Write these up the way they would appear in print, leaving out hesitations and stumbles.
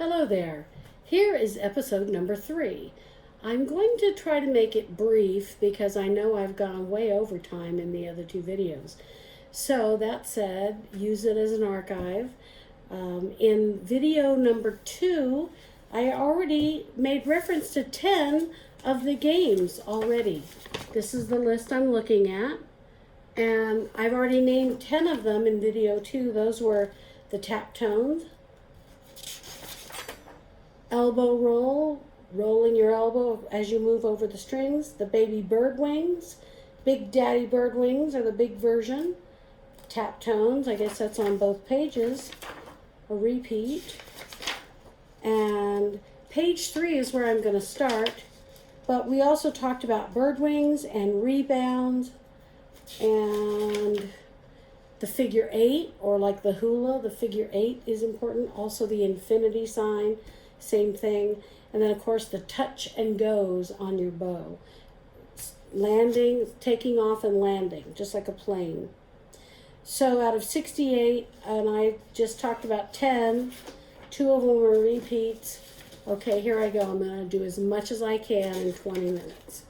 Hello there. Here is episode number 3. I'm going to try to make it brief because I know I've gone way over time in the other 2 videos. So that said, use it as an archive. In video number 2, I already made reference to 10 of the games already. This is the list I'm looking at. And I've already named 10 of them in video 2. Those were the tap tones, elbow roll, rolling your elbow as you move over the strings, the baby bird wings, big daddy bird wings are the big version, tap tones, I guess that's on both pages, a repeat, and page 3 is where I'm going to start, but we also talked about bird wings and rebounds and the figure 8, or like the hula, the figure 8 is important, also the infinity sign, same thing. And then, of course, the touch and goes on your bow. Landing, taking off and landing, just like a plane. So out of 68, and I just talked about 10, 2 of them were repeats. Okay, here I go. I'm going to do as much as I can in 20 minutes.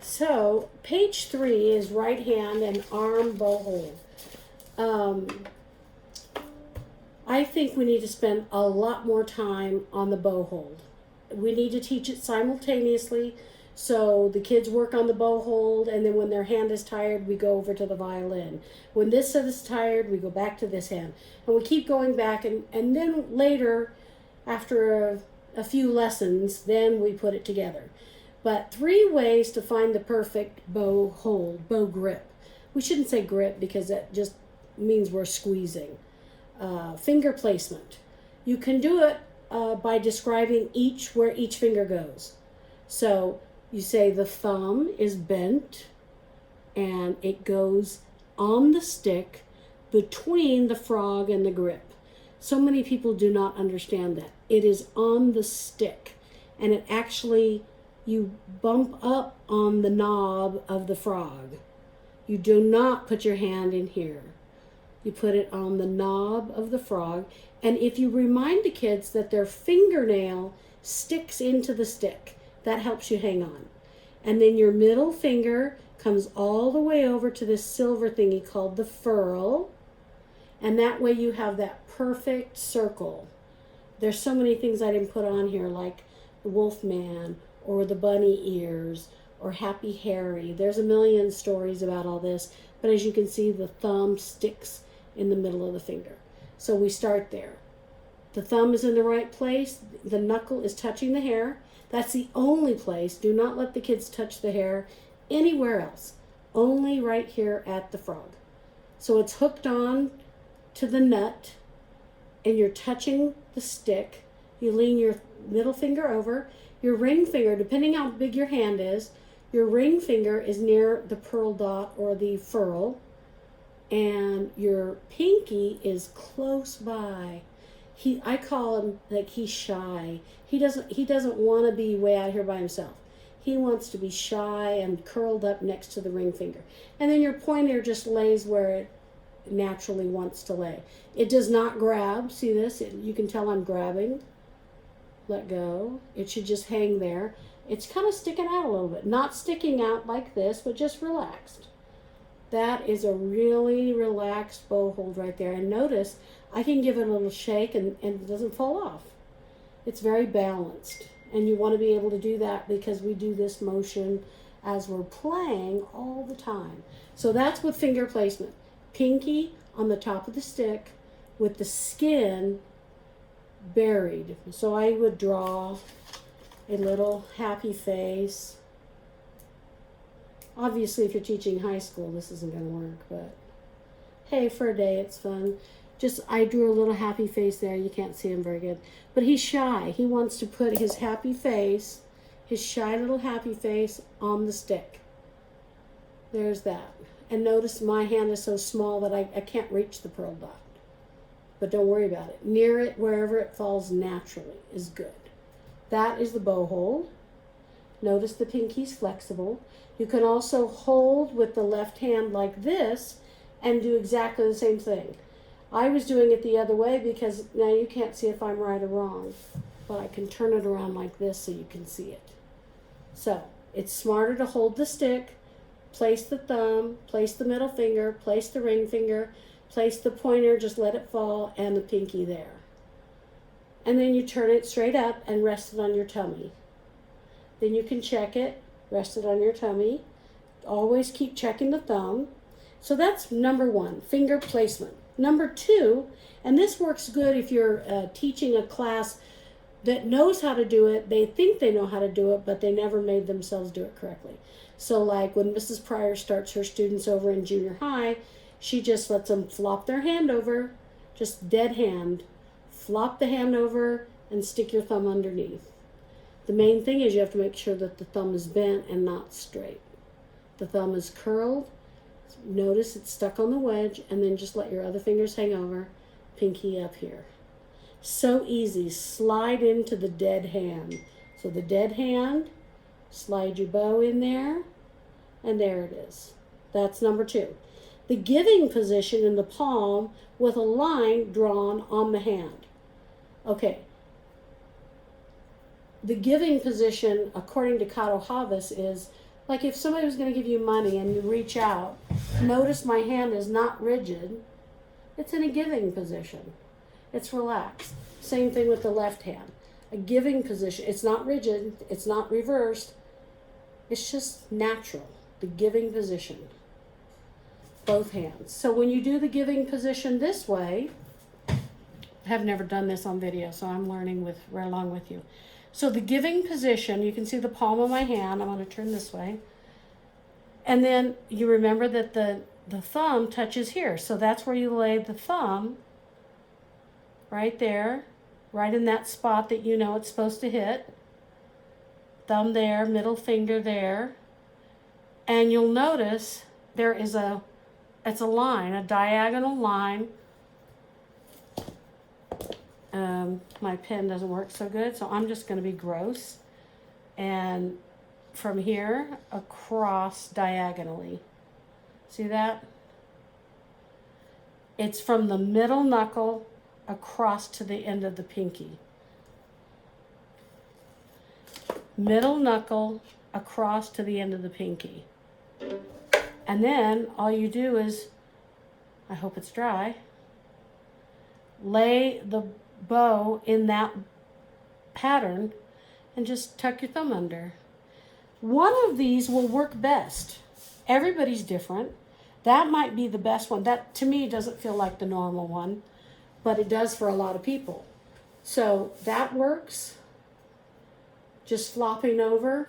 So page 3 is right hand and arm bow hold. I think we need to spend a lot more time on the bow hold. We need to teach it simultaneously, so the kids work on the bow hold, and then when their hand is tired, we go over to the violin. When this set is tired, we go back to this hand. And we keep going back, and then later, after a few lessons, then we put it together. But 3 ways to find the perfect bow hold, bow grip. We shouldn't say grip because that just means we're squeezing. Finger placement. You can do it by describing where each finger goes. So you say the thumb is bent and it goes on the stick between the frog and the grip. So many people do not understand that. It is on the stick, and it actually, you bump up on the knob of the frog. You do not put your hand in here. You put it on the knob of the frog, and if you remind the kids that their fingernail sticks into the stick, that helps you hang on. And then your middle finger comes all the way over to this silver thingy called the ferrule, and that way you have that perfect circle. There's so many things I didn't put on here, like the Wolfman, or the bunny ears, or Happy Harry. There's a million stories about all this, but as you can see, the thumb sticks in the middle of the finger. So we start there. The thumb is in the right place. The knuckle is touching the hair. That's the only place. Do not let the kids touch the hair anywhere else. Only right here at the frog. So it's hooked on to the nut, and you're touching the stick. You lean your middle finger over. Your ring finger, depending how big your hand is, your ring finger is near the pearl dot or the ferrule, and your pinky is close by. I call him like he's shy. He doesn't want to be way out here by himself. He wants to be shy and curled up next to the ring finger. And then your pointer just lays where it naturally wants to lay. It does not grab. See this? You can tell I'm grabbing. Let go. It should just hang there. It's kind of sticking out a little bit. Not sticking out like this, but just relaxed. That is a really relaxed bow hold right there. And notice, I can give it a little shake and it doesn't fall off. It's very balanced. And you want to be able to do that because we do this motion as we're playing all the time. So that's with finger placement. Pinky on the top of the stick with the skin buried. So I would draw a little happy face. Obviously, if you're teaching high school, this isn't going to work, but hey, for a day, it's fun. I drew a little happy face there. You can't see him very good. But he's shy. He wants to put his happy face, his shy little happy face, on the stick. There's that. And notice my hand is so small that I can't reach the pearl dot. But don't worry about it. Near it, wherever it falls naturally, is good. That is the bow hold. Notice the pinky's flexible. You can also hold with the left hand like this and do exactly the same thing. I was doing it the other way because now you can't see if I'm right or wrong, but I can turn it around like this so you can see it. So it's smarter to hold the stick, place the thumb, place the middle finger, place the ring finger, place the pointer, just let it fall, and the pinky there. And then you turn it straight up and rest it on your tummy. Then you can check it, rest it on your tummy. Always keep checking the thumb. So that's number one, finger placement. Number two, and this works good if you're teaching a class that knows how to do it. They think they know how to do it, but they never made themselves do it correctly. So like when Mrs. Pryor starts her students over in junior high, she just lets them flop their hand over, just dead hand. Flop the hand over and stick your thumb underneath. The main thing is you have to make sure that the thumb is bent and not straight. The thumb is curled. Notice it's stuck on the wedge, and then just let your other fingers hang over, pinky up here. So easy. Slide into the dead hand. So the dead hand, slide your bow in there, and there it is. That's number two. The giving position in the palm with a line drawn on the hand. Okay. The giving position, according to Kato Havas, is like if somebody was going to give you money and you reach out, notice my hand is not rigid. It's in a giving position. It's relaxed. Same thing with the left hand. A giving position. It's not rigid. It's not reversed. It's just natural. The giving position. Both hands. So when you do the giving position this way, I have never done this on video, so I'm learning right along with you. So the giving position, you can see the palm of my hand. I'm going to turn this way. And then you remember that the thumb touches here. So that's where you lay the thumb, right there, right in that spot that you know it's supposed to hit. Thumb there, middle finger there. And you'll notice there is it's a line, a diagonal line. My pen doesn't work so good, so I'm just going to be gross. And from here, across diagonally. See that? It's from the middle knuckle across to the end of the pinky. Middle knuckle across to the end of the pinky. And then all you do is, I hope it's dry, lay the bow in that pattern and just tuck your thumb under. One of these will work best. Everybody's different. That might be the best one. That to me doesn't feel like the normal one, but it does for a lot of people. So that works. Just flopping your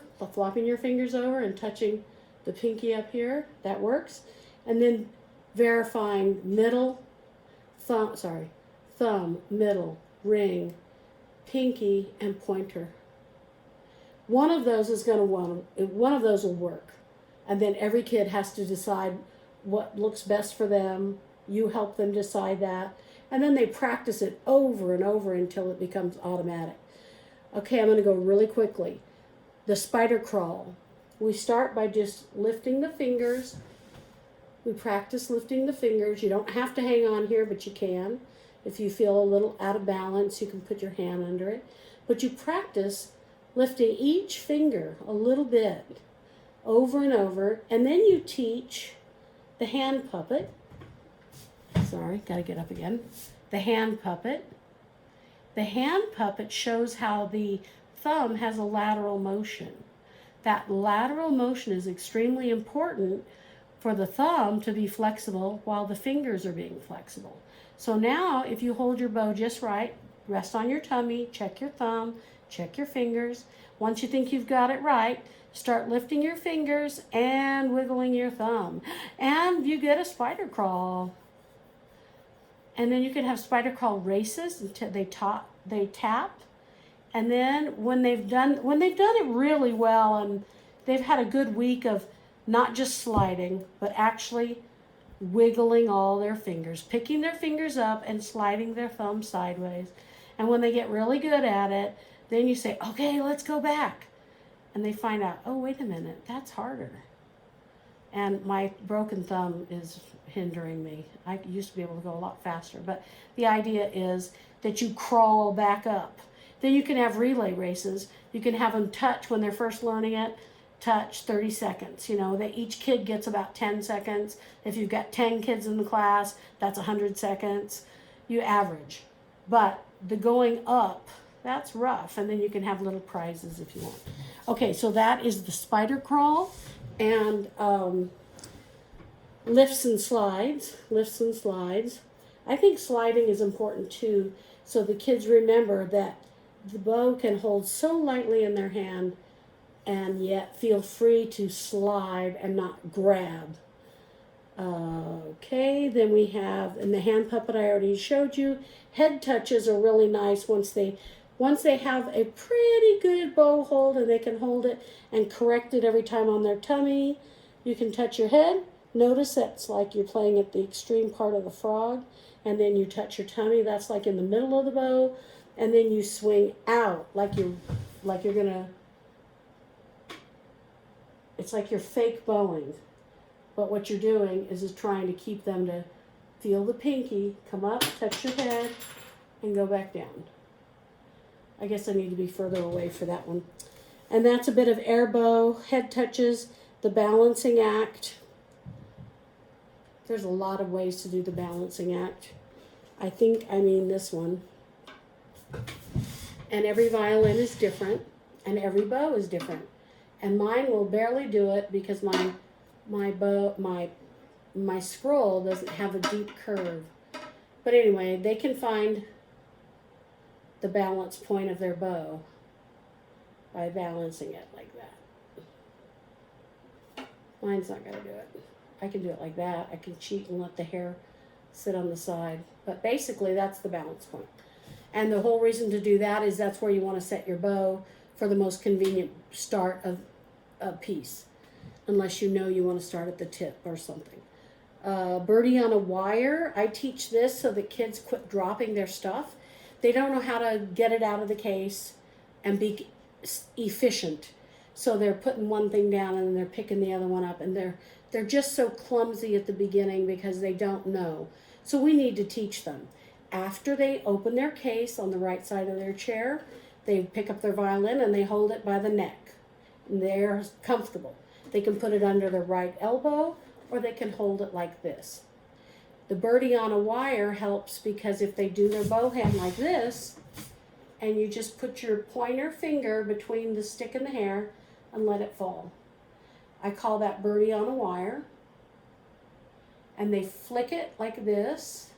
fingers over and touching the pinky up here, that works. And then verifying thumb, middle, ring, pinky, and pointer. One of those will work. And then every kid has to decide what looks best for them. You help them decide that. And then they practice it over and over until it becomes automatic. Okay, I'm going to go really quickly. The spider crawl. We start by just lifting the fingers. We practice lifting the fingers. You don't have to hang on here, but you can. If you feel a little out of balance, you can put your hand under it. But you practice lifting each finger a little bit over and over. And then you teach the hand puppet. Sorry, got to get up again. The hand puppet. The hand puppet shows how the thumb has a lateral motion. That lateral motion is extremely important for the thumb to be flexible while the fingers are being flexible. So now if you hold your bow just right, rest on your tummy, check your thumb, check your fingers. Once you think you've got it right, start lifting your fingers and wiggling your thumb. And you get a spider crawl. And then you can have spider crawl races until they tap. And then when they've done it really well and they've had a good week of not just sliding, but actually wiggling all their fingers, picking their fingers up and sliding their thumb sideways. And when they get really good at it, then you say, okay, let's go back. And they find out, oh, wait a minute, that's harder. and my broken thumb is hindering me. I used to be able to go a lot faster, but the idea is that you crawl back up. Then you can have relay races. You can have them touch when they're first learning it, touch 30 seconds. You know, that each kid gets about 10 seconds. If you've got 10 kids in the class, that's 100 seconds. You average. But the going up, that's rough, and then you can have little prizes if you want. Okay, so that is the spider crawl, and lifts and slides. I think sliding is important too, so the kids remember that the bow can hold so lightly in their hand and yet feel free to slide and not grab. Okay, then we have, in the hand puppet I already showed you, head touches are really nice once they have a pretty good bow hold and they can hold it and correct it every time on their tummy. You can touch your head. Notice that's like you're playing at the extreme part of the frog, and then you touch your tummy. That's like in the middle of the bow, and then you swing out like you're gonna. It's like you're fake bowing, but what you're doing is trying to keep them to feel the pinky, come up, touch your head, and go back down. I guess I need to be further away for that one. And that's a bit of air bow, head touches, the balancing act. There's a lot of ways to do the balancing act. I think I mean this one. And every violin is different, and every bow is different. And mine will barely do it because my scroll doesn't have a deep curve. But anyway, they can find the balance point of their bow by balancing it like that. Mine's not going to do it. I can do it like that. I can cheat and let the hair sit on the side. But basically, that's the balance point. And the whole reason to do that is that's where you want to set your bow for the most convenient start of a piece, unless you know you want to start at the tip or something. Birdie on a wire. I teach this so that kids quit dropping their stuff. They don't know how to get it out of the case and be efficient. So they're putting one thing down and then they're picking the other one up, and they're just so clumsy at the beginning because they don't know. So we need to teach them. After they open their case on the right side of their chair, they pick up their violin and they hold it by the neck. And they're comfortable. They can put it under their right elbow, or they can hold it like this. The birdie on a wire helps because if they do their bow hand like this, and you just put your pointer finger between the stick and the hair and let it fall. I call that birdie on a wire. And they flick it like this.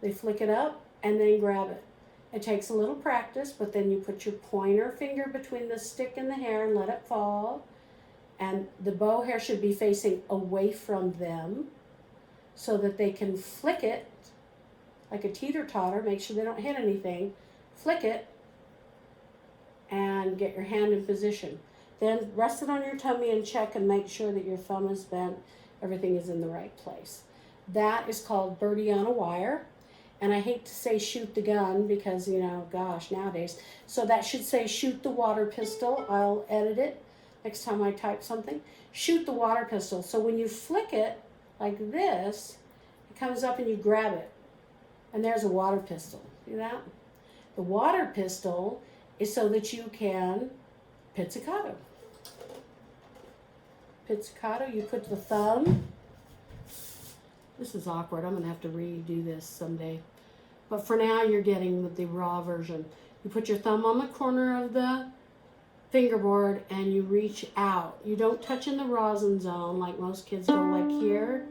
They flick it up and then grab it. It takes a little practice, but then you put your pointer finger between the stick and the hair and let it fall. And the bow hair should be facing away from them so that they can flick it like a teeter-totter. Make sure they don't hit anything. Flick it and get your hand in position. Then rest it on your tummy and check and make sure that your thumb is bent. Everything is in the right place. That is called birdie on a wire. And I hate to say shoot the gun because, you know, gosh, nowadays. So that should say shoot the water pistol. I'll edit it next time I type something. Shoot the water pistol. So when you flick it like this, it comes up and you grab it. And there's a water pistol. See that? The water pistol is so that you can pizzicato. Pizzicato, you put the thumb. This is awkward. I'm going to have to redo this someday. But for now, you're getting the raw version. You put your thumb on the corner of the fingerboard and you reach out. You don't touch in the rosin zone like most kids go like here.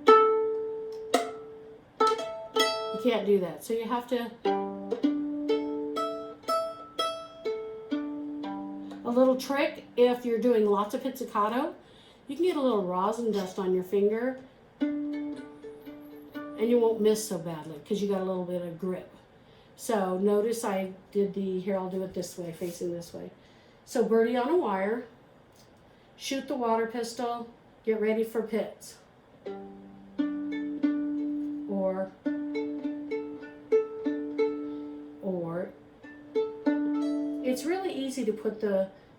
You can't do that. So you have to... A little trick, if you're doing lots of pizzicato, you can get a little rosin dust on your finger and you won't miss so badly because you got a little bit of grip. So notice I did here I'll do it this way, facing this way. So birdie on a wire, shoot the water pistol, get ready for pits. Or it's really easy to put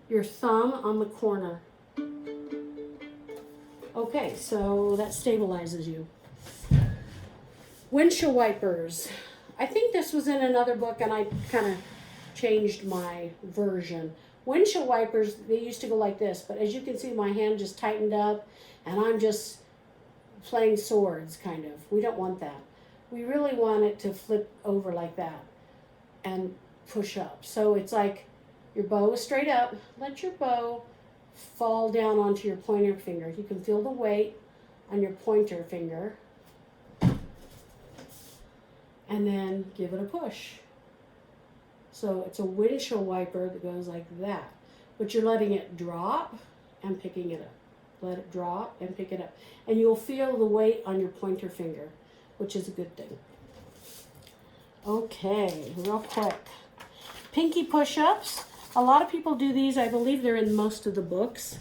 your thumb on the corner Okay, so that stabilizes you. Windshield wipers. I think this was in another book and I kind of changed my version. Windshield wipers, they used to go like this, but as you can see, my hand just tightened up and I'm just playing swords, kind of. We don't want that. We really want it to flip over like that and push up. So it's like your bow is straight up. Let your bow fall down onto your pointer finger. You can feel the weight on your pointer finger. And then give it a push. So it's a windshield wiper that goes like that. But you're letting it drop and picking it up. Let it drop and pick it up. And you'll feel the weight on your pointer finger, which is a good thing. Okay, real quick. Pinky push-ups. A lot of people do these. I believe they're in most of the books.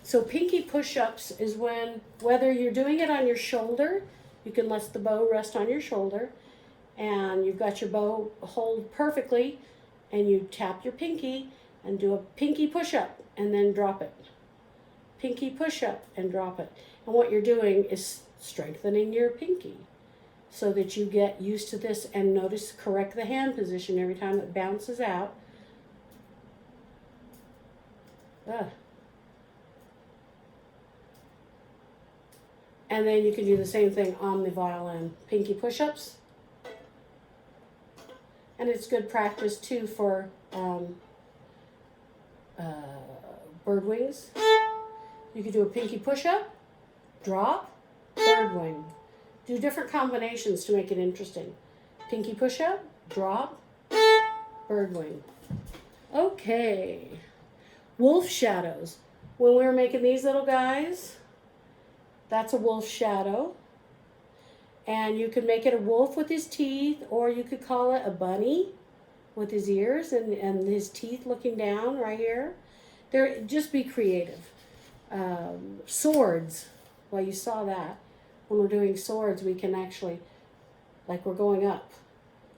So pinky push-ups is when, whether you're doing it on your shoulder, you can let the bow rest on your shoulder, and you've got your bow hold perfectly, and you tap your pinky and do a pinky push-up and then drop it. Pinky push-up and drop it. And what you're doing is strengthening your pinky so that you get used to this, and notice, correct the hand position every time it bounces out. And then you can do the same thing on the violin. Pinky push-ups. And it's good practice too for bird wings. You could do a pinky push-up, drop, bird wing. Do different combinations to make it interesting. Pinky push-up, drop, bird wing. Okay. Wolf shadows. When we were making these little guys, that's a wolf shadow. And you could make it a wolf with his teeth, or you could call it a bunny with his ears and his teeth looking down right here. Just be creative. Swords. Well, you saw that. When we're doing swords, we can actually, like we're going up.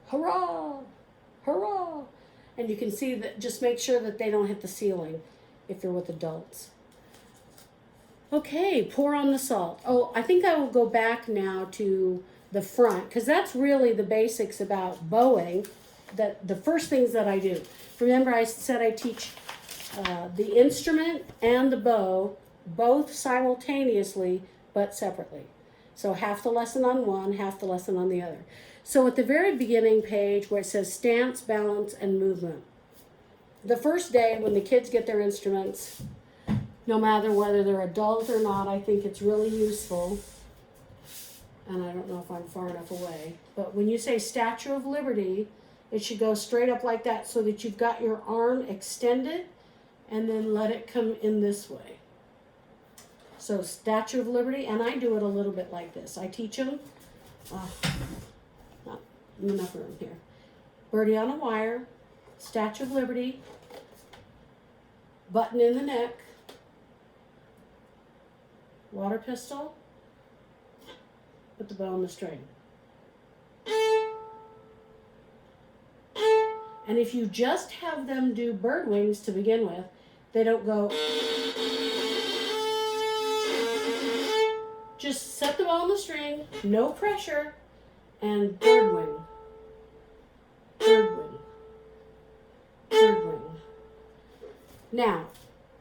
Hurrah! Hurrah! And you can see that, just make sure that they don't hit the ceiling if you're with adults. Okay, pour on the salt. Oh, I think I will go back now to the front, because that's really the basics about bowing, that the first things that I do. Remember I said I teach the instrument and the bow both simultaneously but separately. So half the lesson on one, half the lesson on the other. So at the very beginning page where it says stance, balance, and movement. The first day when the kids get their instruments, no matter whether they're adult or not, I think it's really useful. And I don't know if I'm far enough away. But when you say Statue of Liberty, it should go straight up like that so that you've got your arm extended, and then let it come in this way. So Statue of Liberty, and I do it a little bit like this. I teach them, not enough room here. Birdie on a wire, Statue of Liberty, button in the neck, water pistol, put the bow on the string. And if you just have them do bird wings to begin with, they don't go. Just set the bow on the string, no pressure, and bird wing. Bird wing. Bird wing. Now,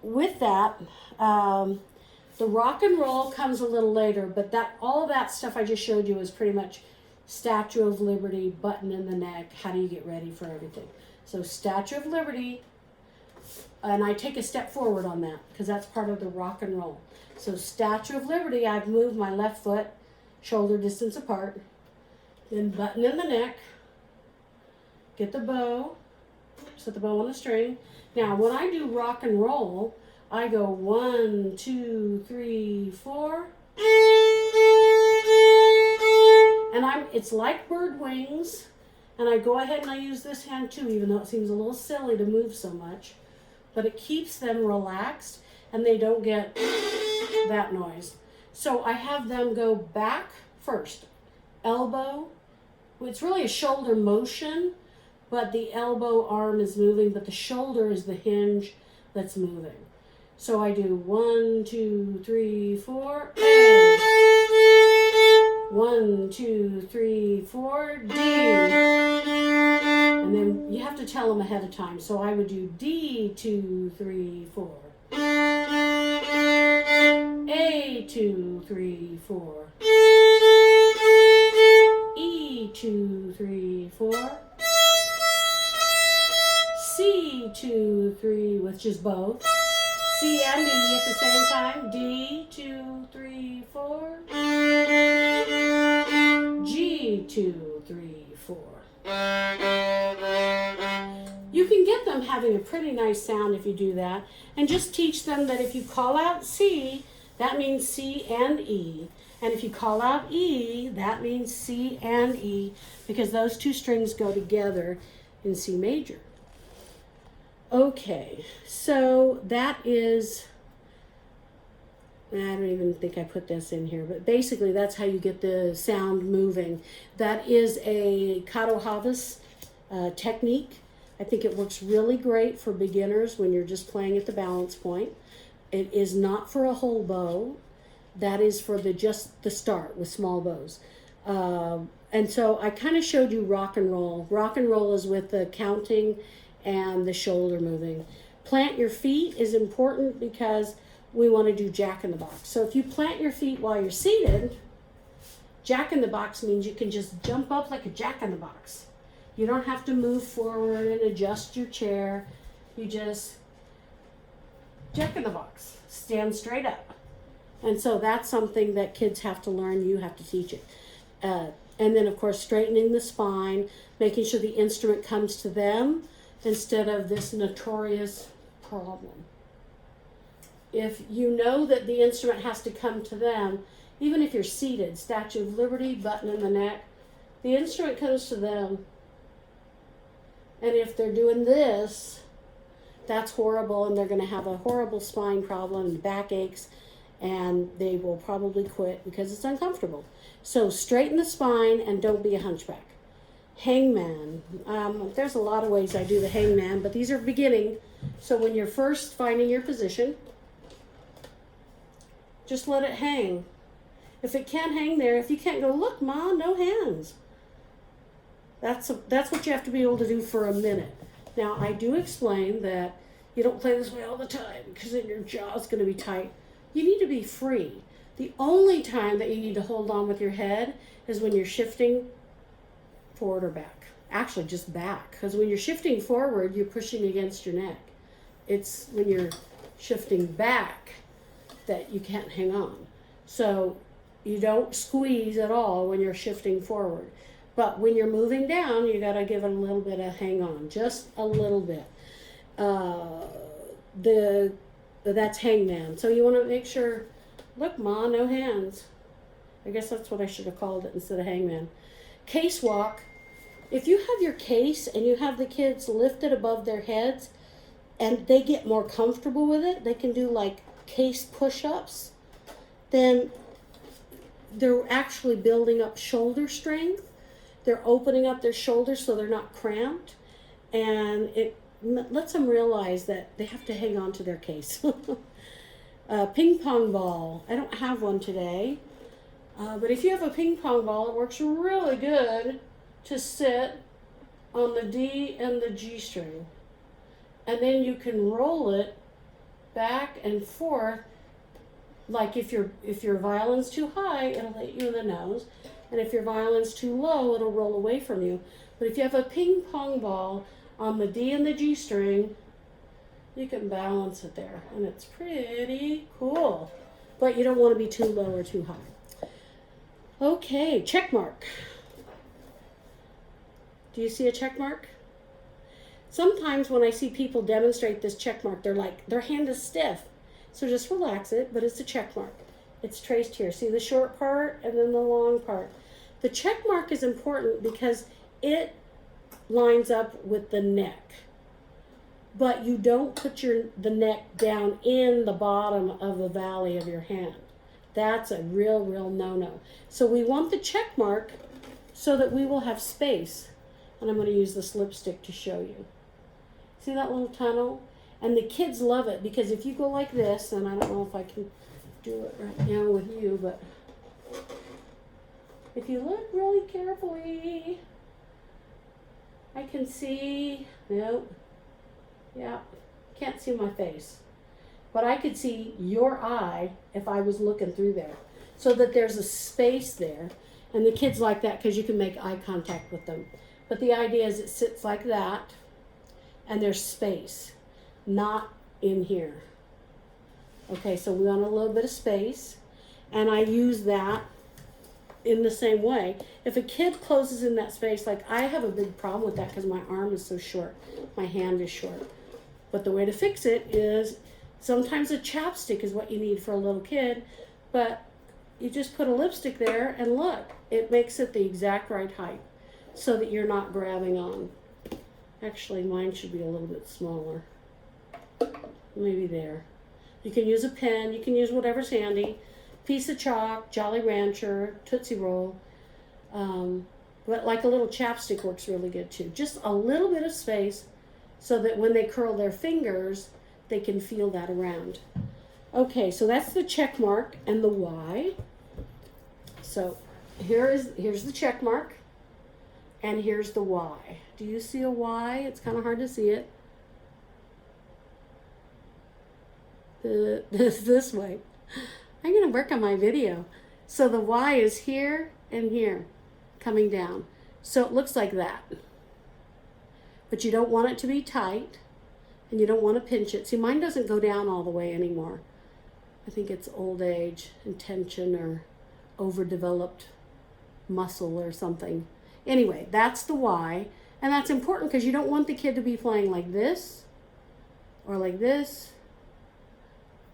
with that, the rock and roll comes a little later, but all that stuff I just showed you is pretty much Statue of Liberty, button in the neck, how do you get ready for everything. So Statue of Liberty, and I take a step forward on that because that's part of the rock and roll. So Statue of Liberty, I've moved my left foot shoulder distance apart, then button in the neck, get the bow, set the bow on the string. Now when I do rock and roll, I go 1, 2, 3, 4. And it's like bird wings. And I go ahead and I use this hand too, even though it seems a little silly to move so much. But it keeps them relaxed and they don't get that noise. So I have them go back first. Elbow. It's really a shoulder motion, but the elbow arm is moving, but the shoulder is the hinge that's moving. So I do 1, 2, 3, 4, A. 1, 2, 3, 4, D. And then you have to tell them ahead of time. So I would do D, 2, 3, 4. A, 2, 3, 4. E, 2, 3, 4. C, 2, 3 with just both. C and D at the same time. D, 2, 3, 4. G, 2, 3, 4. You can get them having a pretty nice sound if you do that. And just teach them that if you call out C, that means C and E. And if you call out E, that means C and E, because those two strings go together in C major. Okay, so that is, I don't even think I put this in here, but basically that's how you get the sound moving. That is a Katohavas technique. I think it works really great for beginners when you're just playing at the balance point. It is not for a whole bow. That is for just the start with small bows. And so I kind of showed you rock and roll. Rock and roll is with the counting and the shoulder moving. Plant your feet is important because we want to do jack in the box. So if you plant your feet while you're seated, jack in the box means you can just jump up like a jack in the box. You don't have to move forward and adjust your chair. You just jack in the box, stand straight up. And so that's something that kids have to learn. You have to teach it. And then, of course, straightening the spine, making sure the instrument comes to them instead of this notorious problem. If you know that the instrument has to come to them, even if you're seated, Statue of Liberty, button in the neck, the instrument comes to them. And if they're doing this, that's horrible, and they're going to have a horrible spine problem and back aches, and they will probably quit because it's uncomfortable. So straighten the spine and don't be a hunchback. Hangman. There's a lot of ways I do the hangman, but these are beginning. So when you're first finding your position, just let it hang. If it can't hang there, if you can't go, look, Ma, no hands. That's what you have to be able to do for a minute. Now, I do explain that you don't play this way all the time because then your jaw's going to be tight. You need to be free. The only time that you need to hold on with your head is when you're shifting forward or back. Actually, just back. Because when you're shifting forward, you're pushing against your neck. It's when you're shifting back that you can't hang on. So you don't squeeze at all when you're shifting forward. But when you're moving down, you got to give it a little bit of hang on. Just a little bit. That's hangman. So you want to make sure, look, Ma, no hands. I guess that's what I should have called it instead of hangman. Case walk. If you have your case and you have the kids lifted above their heads and they get more comfortable with it, they can do like case push-ups, then they're actually building up shoulder strength. They're opening up their shoulders so they're not cramped, and it lets them realize that they have to hang on to their case. Ping pong ball. I don't have one today, but if you have a ping pong ball, it works really good to sit on the D and the G string. And then you can roll it back and forth. Like if your violin's too high, it'll hit you in the nose. And if your violin's too low, it'll roll away from you. But if you have a ping pong ball on the D and the G string, you can balance it there. And it's pretty cool. But you don't want to be too low or too high. Okay, check mark. Do you see a check mark? Sometimes when I see people demonstrate this check mark, they're like, their hand is stiff. So just relax it, but it's a check mark. It's traced here. See the short part and then the long part. The check mark is important because it lines up with the neck. But you don't put the neck down in the bottom of the valley of your hand. That's a real no-no. So we want the check mark so that we will have space. And I'm going to use this lipstick to show you. See that little tunnel? And the kids love it because if you go like this, and I don't know if I can do it right now with you, but if you look really carefully, I can see, nope, yeah, can't see my face. But I could see your eye if I was looking through there. So that there's a space there. And the kids like that because you can make eye contact with them. But the idea is it sits like that and there's space, not in here. Okay, so we want a little bit of space. And I use that in the same way. If a kid closes in that space, like I have a big problem with that because my arm is so short. My hand is short. But the way to fix it is sometimes a chapstick is what you need for a little kid, but you just put a lipstick there and look, it makes it the exact right height so that you're not grabbing on. Actually, mine should be a little bit smaller. Maybe there. You can use a pen, you can use whatever's handy. Piece of chalk, Jolly Rancher, Tootsie Roll. But like a little chapstick works really good too. Just a little bit of space so that when they curl their fingers, they can feel that around. Okay, so that's the check mark and the Y. So here's the check mark and here's the Y. Do you see a Y? It's kind of hard to see it. This way. I'm going to work on my video. So the Y is here and here, coming down. So it looks like that. But you don't want it to be tight, and you don't want to pinch it. See, mine doesn't go down all the way anymore. I think it's old age and tension or overdeveloped muscle or something. Anyway, that's the Y, and that's important because you don't want the kid to be playing like this, or like this,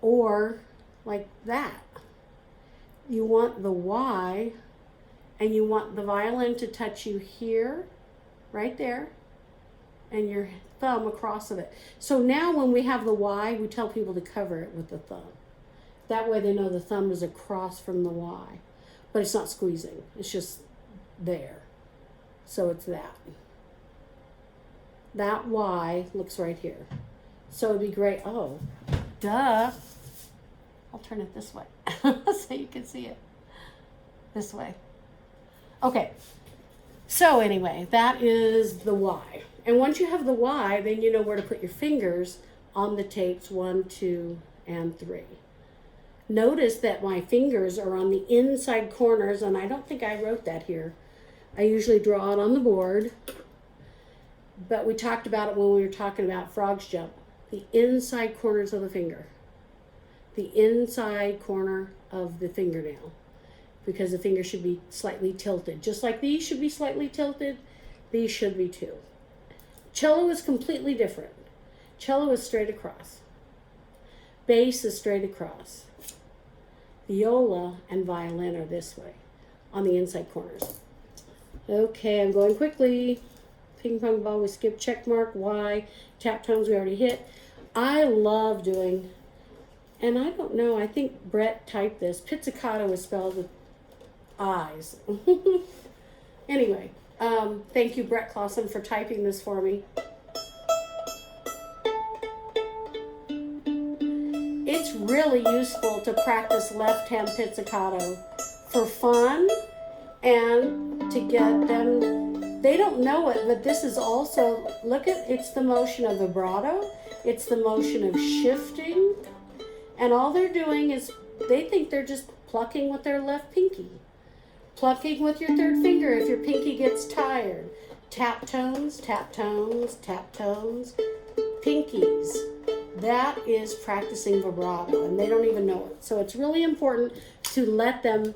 or like that. You want the Y, and you want the violin to touch you here, right there, and your thumb across of it. So now when we have the Y, we tell people to cover it with the thumb. That way they know the thumb is across from the Y. But it's not squeezing, it's just there. So it's that. That Y looks right here. So it'd be great, oh, duh. I'll turn it this way so you can see it. This way. Okay, so anyway, that is the Y. And once you have the Y, then you know where to put your fingers on the tapes 1, 2, and 3. Notice that my fingers are on the inside corners, and I don't think I wrote that here. I usually draw it on the board, but we talked about it when we were talking about Frog's Jump. The inside corners of the finger. The inside corner of the fingernail, because the finger should be slightly tilted. Just like these should be slightly tilted, these should be too. Cello is completely different. Cello is straight across. Bass is straight across. Viola and violin are this way, on the inside corners. Okay, I'm going quickly. Ping pong ball, we skip check mark, Y, tap tones we already hit. I love doing, and I don't know, I think Brett typed this. Pizzicato is spelled with I's. Anyway, thank you, Brett Clausen, for typing this for me. It's really useful to practice left-hand pizzicato for fun and to get them, they don't know it, but this is also, look at, it's the motion of vibrato, it's the motion of shifting, and all they're doing is, they think they're just plucking with their left pinky. Plucking with your third finger if your pinky gets tired. Tap tones, tap tones, tap tones. Pinkies. That is practicing vibrato, and they don't even know it. So it's really important to let them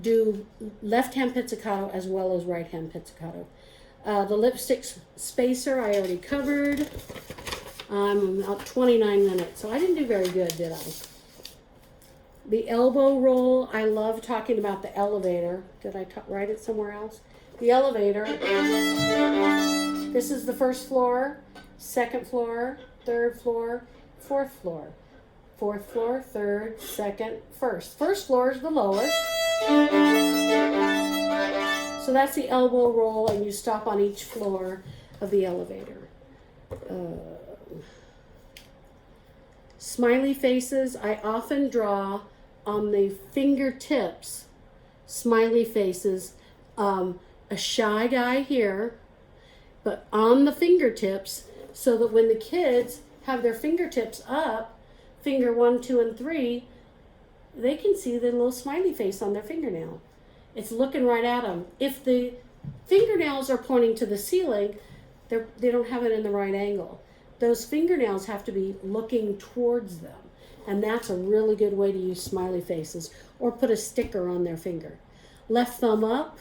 do left-hand pizzicato as well as right-hand pizzicato. The lipstick spacer I already covered. I'm about 29 minutes, so I didn't do very good, did I? The elbow roll, I love talking about the elevator. Did I write it somewhere else? The elevator. This is the first floor, second floor, third floor, fourth floor. Fourth floor, third, second, first. First floor is the lowest. So that's the elbow roll, and you stop on each floor of the elevator. smiley faces, I often draw on the fingertips smiley faces, a shy guy here, but on the fingertips, so that when the kids have their fingertips up, finger 1, 2, and 3, they can see the little smiley face on their fingernail. It's looking right at them. If the fingernails are pointing to the ceiling, they don't have it in the right angle. Those fingernails have to be looking towards them. And that's a really good way to use smiley faces, or put a sticker on their finger. Left thumb up.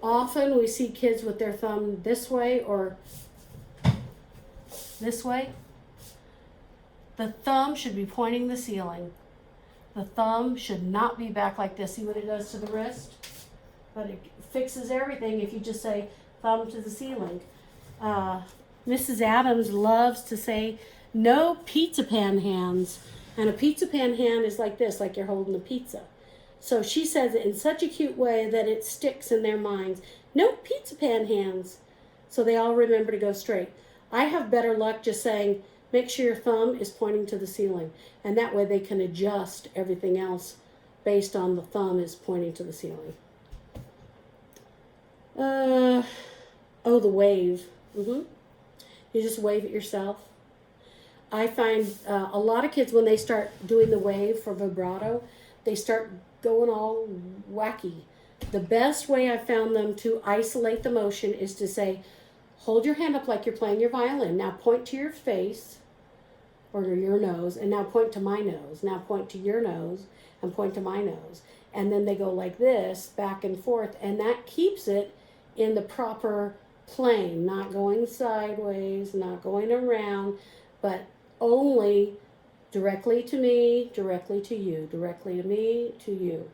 Often we see kids with their thumb this way or this way. The thumb should be pointing the ceiling. The thumb should not be back like this. See what it does to the wrist? But it fixes everything if you just say thumb to the ceiling. Mrs. Adams loves to say, no pizza pan hands. And a pizza pan hand is like this, like you're holding a pizza. So she says it in such a cute way that it sticks in their minds. No pizza pan hands. So they all remember to go straight. I have better luck just saying, make sure your thumb is pointing to the ceiling. And that way they can adjust everything else based on the thumb is pointing to the ceiling. The wave. You just wave it yourself. I find a lot of kids, when they start doing the wave for vibrato, they start going all wacky. The best way I've found them to isolate the motion is to say, hold your hand up like you're playing your violin. Now point to your face or your nose, and now point to my nose. Now point to your nose and point to my nose. And then they go like this, back and forth, and that keeps it in the proper plane, not going sideways, not going around, but only directly to me, directly to you, directly to me, to you.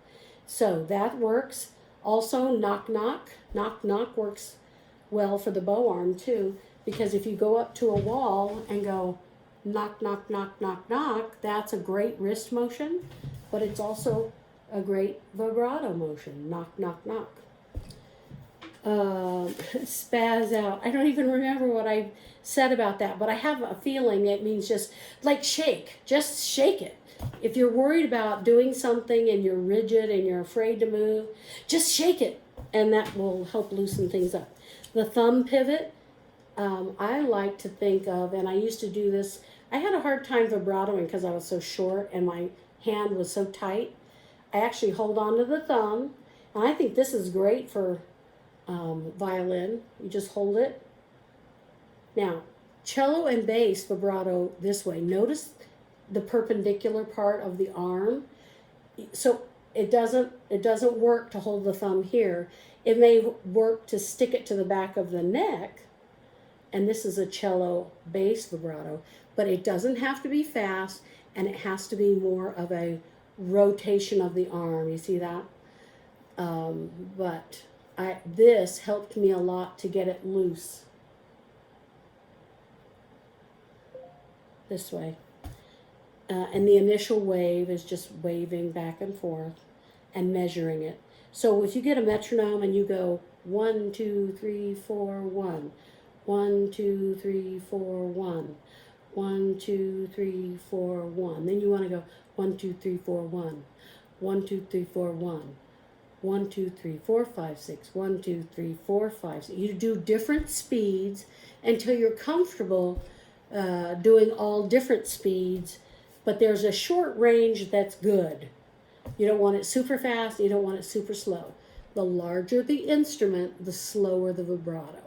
So that works. Also, knock, knock. Knock, knock works well for the bow arm too, because if you go up to a wall and go knock, knock, knock, knock, knock, that's a great wrist motion, but it's also a great vibrato motion. Knock, knock, knock. Spaz out. I don't even remember what I said about that, but I have a feeling it means just like shake. Just shake it. If you're worried about doing something and you're rigid and you're afraid to move, just shake it, and that will help loosen things up. The thumb pivot, I like to think of, and I used to do this. I had a hard time vibratoing because I was so short and my hand was so tight. I actually hold on to the thumb, and I think this is great for violin. You just hold it. Now, cello and bass vibrato this way. Notice the perpendicular part of the arm. So it doesn't work to hold the thumb here. It may work to stick it to the back of the neck, and this is a cello bass vibrato, but it doesn't have to be fast, and it has to be more of a rotation of the arm. You see that? But this helped me a lot to get it loose. This way. And the initial wave is just waving back and forth and measuring it. So if you get a metronome and you go 1, 2, 3, 4, 1, 1, 2, 3, 4, 1, 1, 2, 3, 4, 1, then you want to go 1, 2, 3, 4, 1, 1, 2, 3, 4, 1. 1, 2, 3, 4, 5, 6. 1, 2, 3, 4, 5, 6. You do different speeds until you're comfortable doing all different speeds, but there's a short range that's good. You don't want it super fast, you don't want it super slow. The larger the instrument, the slower the vibrato.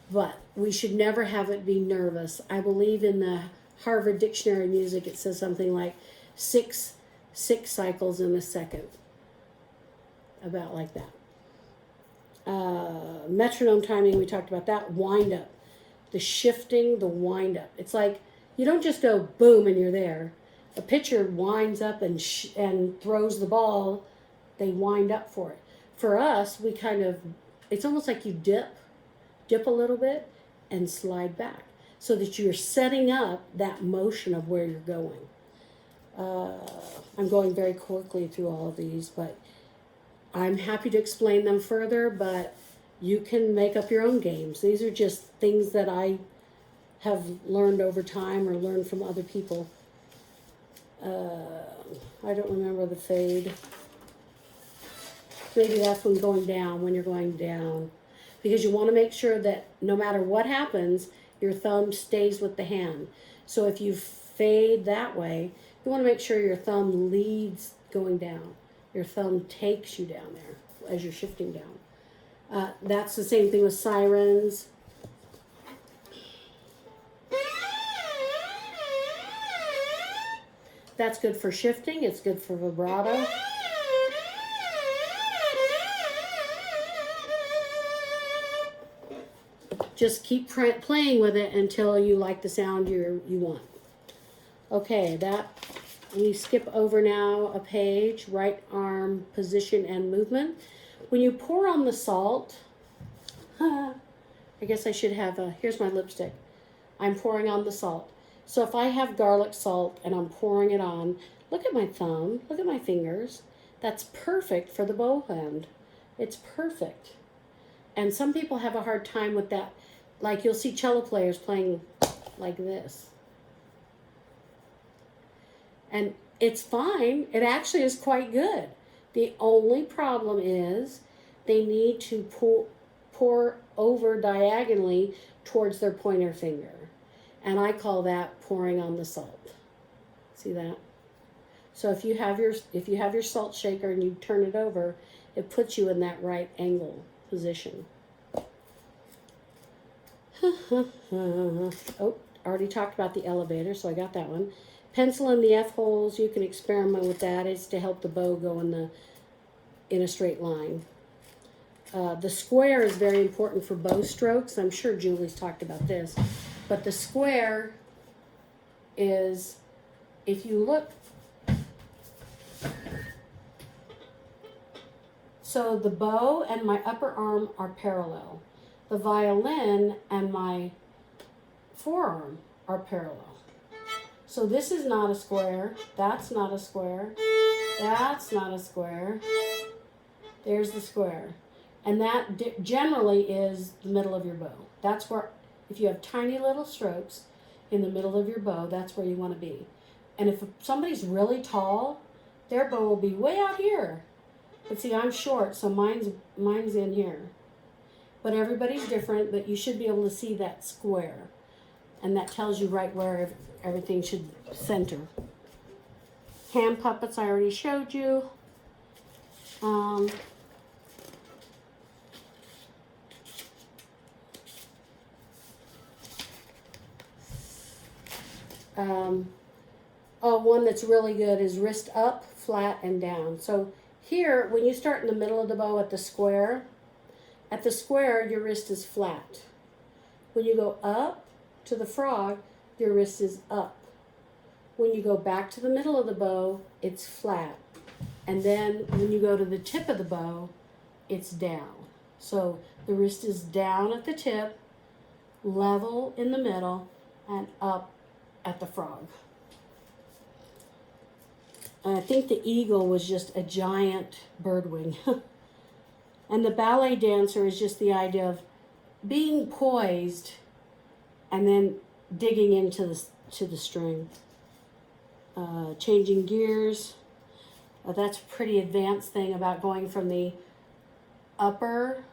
But we should never have it be nervous. I believe in the Harvard Dictionary of Music, it says something like 6 cycles in a second. About like that. Metronome timing, we talked about that. Wind up. The shifting, the wind up. It's like you don't just go boom and you're there. A pitcher winds up and throws the ball. They wind up for it. For us, we kind of, it's almost like you dip a little bit and slide back so that you're setting up that motion of where you're going. I'm going very quickly through all of these, but I'm happy to explain them further, but you can make up your own games. These are just things that I have learned over time or learned from other people. I don't remember the fade. Maybe that's when you're going down. Because you want to make sure that no matter what happens, your thumb stays with the hand. So if you fade that way, you want to make sure your thumb leads going down. Your thumb takes you down there as you're shifting down. That's the same thing with sirens. That's good for shifting. It's good for vibrato. Just keep playing with it until you like the sound you want. Okay, let me skip over now a page. Right arm position and movement. When you pour on the salt, I guess I should have here's my lipstick. I'm pouring on the salt. So if I have garlic salt and I'm pouring it on, look at my thumb, look at my fingers. That's perfect for the bow hand. It's perfect. And some people have a hard time with that. Like you'll see cello players playing like this. And it's fine. It actually is quite good. The only problem is they need to pour over diagonally towards their pointer finger. And I call that pouring on the salt. See that? So if you have your salt shaker and you turn it over, it puts you in that right angle position. Oh, already talked about the elevator, so I got that one. Pencil in the F holes, you can experiment with that. It's to help the bow go in a straight line. The square is very important for bow strokes. I'm sure Julie's talked about this. But the square is, if you look, so the bow and my upper arm are parallel. The violin and my forearm are parallel. So this is not a square, that's not a square, that's not a square, there's the square. And that generally is the middle of your bow. That's where, if you have tiny little strokes in the middle of your bow, that's where you want to be. And if somebody's really tall, their bow will be way out here. But see, I'm short, so mine's in here. But everybody's different, but you should be able to see that square. And that tells you right where everything should center. Hand puppets I already showed you. One that's really good is wrist up, flat, and down. So here, when you start in the middle of the bow at the square, your wrist is flat. When you go up to the frog, your wrist is up. When you go back to the middle of the bow, it's flat. And then when you go to the tip of the bow, it's down. So the wrist is down at the tip, level in the middle, and up at the frog. And I think the eagle was just a giant bird wing. And the ballet dancer is just the idea of being poised and then digging into the string. Changing gears. That's a pretty advanced thing about going from the upper,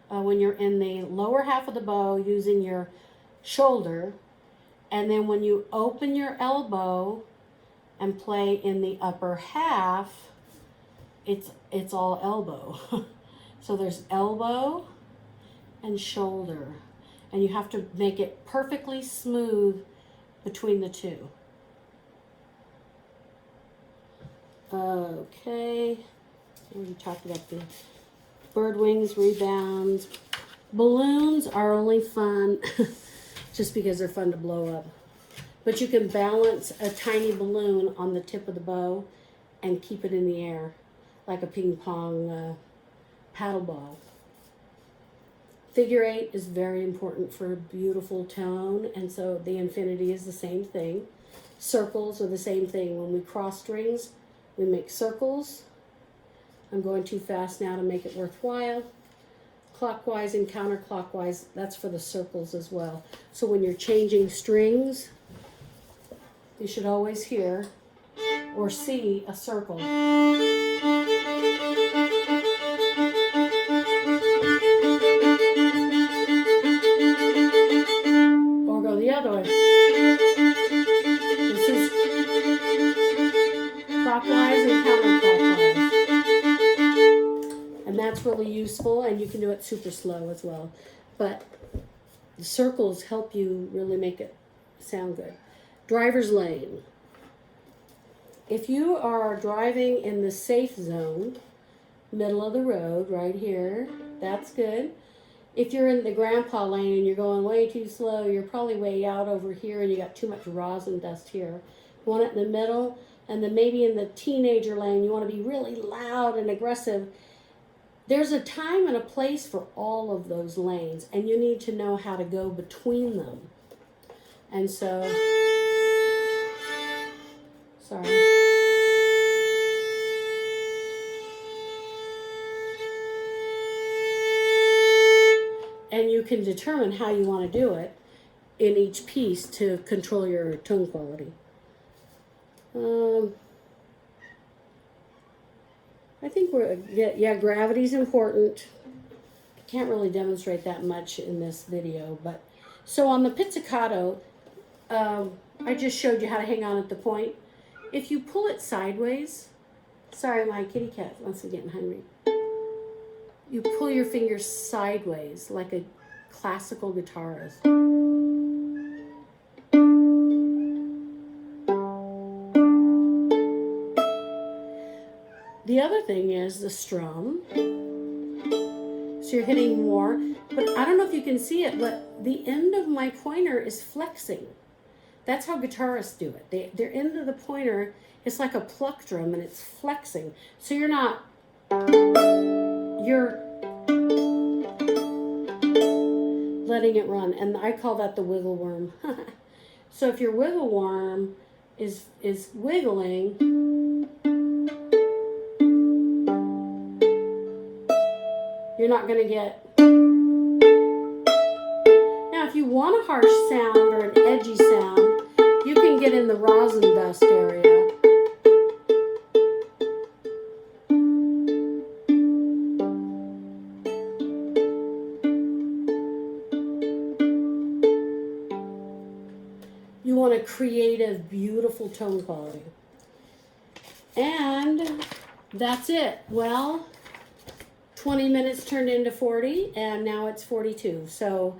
when you're in the lower half of the bow, using your shoulder. And then when you open your elbow and play in the upper half, it's all elbow. So there's elbow and shoulder. And you have to make it perfectly smooth between the two. Okay. We talked about the bird wings, rebounds. Balloons are only fun just because they're fun to blow up. But you can balance a tiny balloon on the tip of the bow and keep it in the air like a ping pong paddle ball. Figure 8 is very important for a beautiful tone, and so the infinity is the same thing. Circles are the same thing. When we cross strings, we make circles. I'm going too fast now to make it worthwhile. clockwise and counterclockwise. That's for the circles as well. So when you're changing strings, you should always hear or see a circle. Or go the other way. This is clockwise and counterclockwise. And that's really useful, and you can do it super slow as well. But the circles help you really make it sound good. Driver's lane. If you are driving in the safe zone, middle of the road, right here, that's good. If you're in the grandpa lane and you're going way too slow, you're probably way out over here and you got too much rosin dust here. You want it in the middle, and then maybe in the teenager lane, you want to be really loud and aggressive. There's a time and a place for all of those lanes, and you need to know how to go between them. And so, sorry. And you can determine how you want to do it in each piece to control your tone quality. I think gravity's important. Can't really demonstrate that much in this video, but so on the pizzicato, I just showed you how to hang on at the point. If you pull it sideways, sorry, my kitty cat wants to get hungry. You pull your fingers sideways like a classical guitarist. The other thing is the strum. So you're hitting more, but I don't know if you can see it, but the end of my pointer is flexing. That's how guitarists do it. Their end of the pointer is like a pluck drum and it's flexing. So you're letting it run, and I call that the wiggle worm. So if your wiggle worm is wiggling, you're not going to get. Now, if you want a harsh sound or an edgy sound, you can get in the rosin dust area. You want a creative, beautiful tone quality. And that's it. Well, 20 minutes turned into 40, and now it's 42. So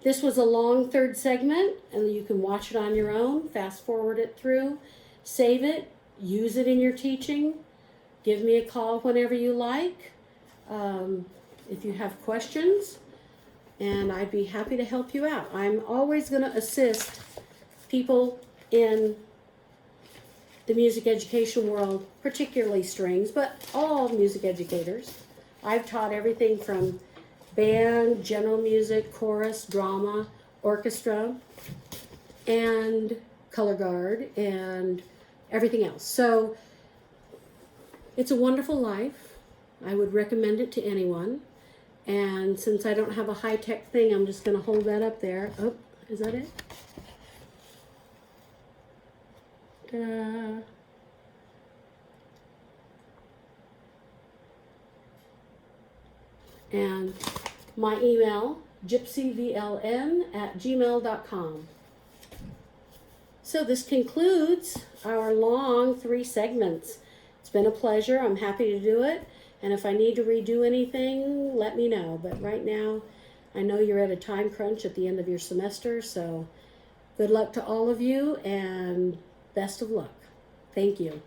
this was a long third segment, and you can watch it on your own, fast forward it through, save it, use it in your teaching. Give me a call whenever you like if you have questions, and I'd be happy to help you out. I'm always going to assist people in the music education world, particularly strings, but all music educators. I've taught everything from band, general music, chorus, drama, orchestra, and color guard, and everything else. So it's a wonderful life. I would recommend it to anyone. And since I don't have a high-tech thing, I'm just going to hold that up there. Oh, is that it? Ta-da. And my email, gypsyvln@gmail.com. So this concludes our long 3 segments. It's been a pleasure. I'm happy to do it. And if I need to redo anything, let me know. But right now, I know you're at a time crunch at the end of your semester. So good luck to all of you and best of luck. Thank you.